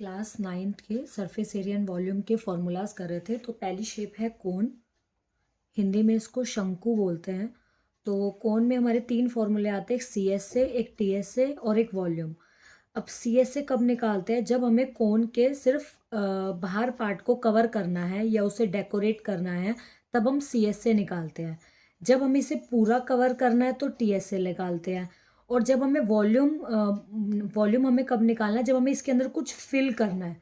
Class 9th के surface area and volume के formulas कर रहे थे। तो पहली शेप है कोन, हिंदी में इसको शंकु बोलते हैं। तो कोन में हमारे 3 फॉर्मूले आते हैं, एक सी एस से, एक टी एस से और एक वॉल्यूम। अब सी एस से कब निकालते हैं? जब हमें कोन के सिर्फ बाहर पार्ट को कवर करना है या उसे डेकोरेट करना है, तब हम सी एस से निकालते हैं। जब हमें इसे पूरा कवर करना है तो टी एस से निकालते हैं। और जब हमें वॉल्यूम हमें कब निकालना है? जब हमें इसके अंदर कुछ फिल करना है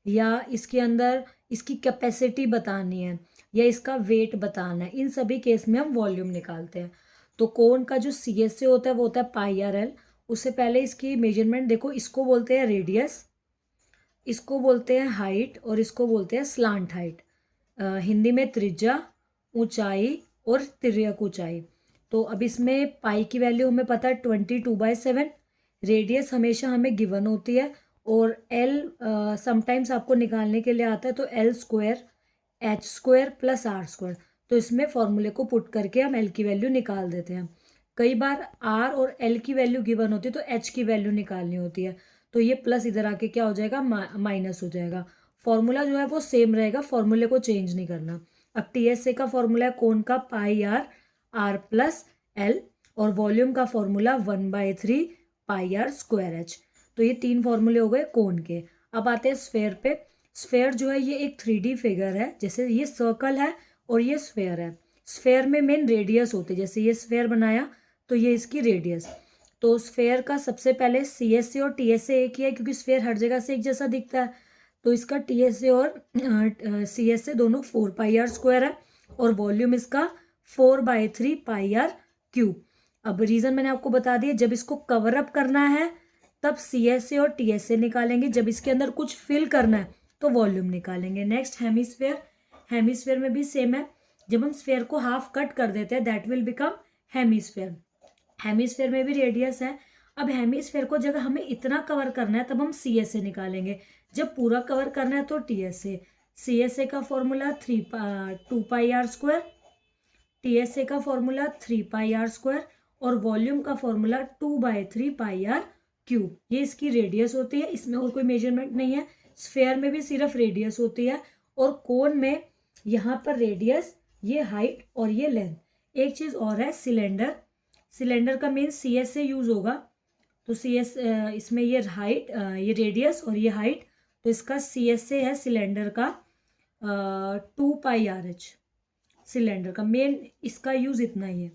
या इसके अंदर इसकी कैपेसिटी बतानी है या इसका वेट बताना है, इन सभी केस में हम वॉल्यूम निकालते हैं। तो कोन का जो सी एस से होता है वो होता है पाई आर एल। उससे पहले इसकी मेजरमेंट देखो, इसको बोलते हैं रेडियस, इसको बोलते हैं हाइट और इसको बोलते हैं स्लांट हाइट। हिंदी में त्रिज्या, ऊंचाई और तिर्यक ऊंचाई। तो अब इसमें पाई की वैल्यू हमें पता है 22/7। रेडियस हमेशा हमें गिवन होती है और एल समटाइम्स आपको निकालने के लिए आता है, तो L square H square plus R square. तो इसमें फॉर्मूले को पुट करके हम एल की वैल्यू निकाल देते हैं। कई बार आर और एल की वैल्यू गिवन होती है तो एच की वैल्यू निकालनी होती है, तो ये प्लस इधर आके क्या हो जाएगा, माइनस हो जाएगा। फॉर्मूला जो है वो सेम रहेगा, फॉर्मूले को चेंज नहीं करना। अब टी एस ए का फॉर्मूला है कोन का pi R, R plus L, और वॉल्यूम का formula 1/3 pi are square H. तो ये 3 फॉर्मूले हो गए कोन के। अब आते हैं स्फेयर पे। स्फेयर जो है ये एक 3D फिगर है, जैसे ये सर्कल है और ये स्फेयर है। स्फेयर में मेन रेडियस होते हैं, जैसे ये स्फेयर बनाया तो ये इसकी रेडियस। तो स्फेयर का सबसे पहले सी एस ए और टी एस ए एक ही है, क्योंकि स्फेयर हर जगह से एक जैसा दिखता है। तो इसका टी एस ए और सी एस ए दोनों 4 पाई आर स्क्वायर है और वॉल्यूम इसका 4/3 पाई आर क्यूब। अब रीजन मैंने आपको बता दिया, जब इसको कवर अप करना है तब सी एस ए और टी एस ए निकालेंगे, जब इसके अंदर कुछ फिल करना है तो वॉल्यूम निकालेंगे। Next hemisphere. हेमिस्फेयर में भी सेम है, जब हम स्फेयर को हाफ कट कर देते हैं that will become hemisphere. Hemisphere में भी रेडियस है। अब हेमिस्फेयर को जब हमें इतना कवर करना है तब हम सी एस ए निकालेंगे, जब पूरा कवर करना है तो T S A. C S A का formula 2 pi are square, T S A का फॉर्मूला 3 पाई आर स्क्वायर और वॉल्यूम का फॉर्मूला 2/3 पाई आर क्यूब। ये इसकी रेडियस होती है, इसमें और कोई मेजरमेंट नहीं है। स्फेयर में भी सिर्फ रेडियस होती है और कोन में यहाँ पर रेडियस, ये हाइट और ये लेंथ। एक चीज़ और है, सिलेंडर। सिलेंडर का मेन सी एस से यूज होगा, तो सी एस इसमें ये हाइट, ये रेडियस और ये हाइट, तो इसका सी एस से है सिलेंडर का 2 पाई आर एच। सिलेंडर का मेन इसका यूज इतना ही है।